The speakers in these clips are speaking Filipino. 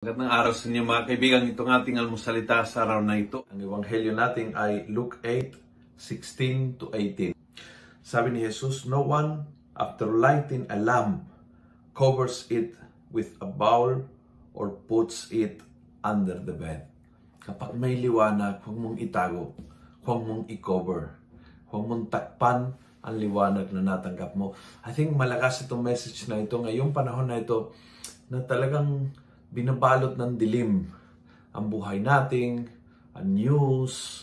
Magandang araw sa inyo mga kaibigan. Itong ating almusalita sa araw na ito. Ang ebanghelyo natin ay Luke 8:16-18. Sabi ni Jesus, "No one, after lighting a lamp, covers it with a bowl or puts it under the bed." Kapag may liwanag, huwag mong itago, huwag mong i-cover, huwag mong takpan ang liwanag na natanggap mo. I think malakas itong message na ito ngayong panahon na ito na talagang binabalot ng dilim ang buhay nating, ang news,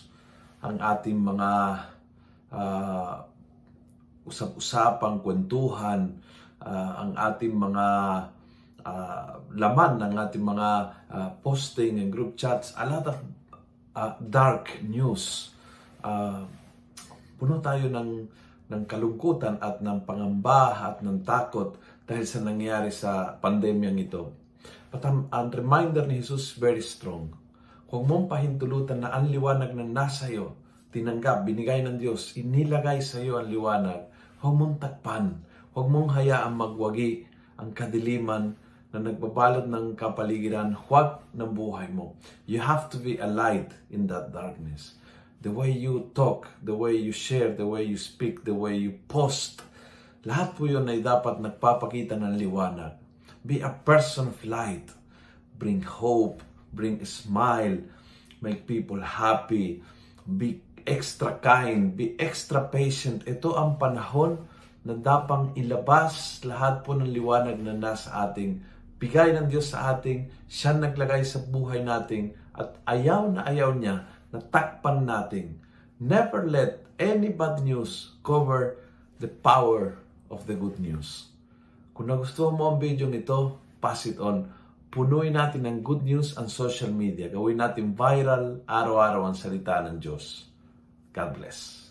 ang ating mga usap-usapang kwentuhan, ang ating mga laman ng ating mga posting and group chats, a lot of dark news. Puno tayo ng kalungkutan at ng pangamba at ng takot dahil sa nangyari sa pandemyang ito. But ang reminder ni Jesus very strong. Kung mong pahintulutan na ang liwanag na nasa iyo, tinanggap, binigay ng Diyos, inilagay sa iyo ang liwanag, huwag mong takpan, huwag mong hayaang magwagi ang kadiliman na nagbabalot ng kapaligiran, huwag ng buhay mo. You have to be a light in that darkness. The way you talk, the way you share, the way you speak, the way you post, lahat po yun ay dapat nagpapakita ng liwanag. Be a person of light. Bring hope, bring a smile, make people happy, be extra kind, be extra patient. Ito ang panahon na dapat ilabas lahat po ng liwanag na nasa ating. Bigay ng Diyos sa ating, siya naglagay sa buhay natin at ayaw niya na takpan natin. Never let any bad news cover the power of the good news. Kung nagustuhan mo ang video nito, pass it on. Punuin natin ng good news ang social media. Gawin natin viral, araw-araw ang salita ng Diyos. God bless.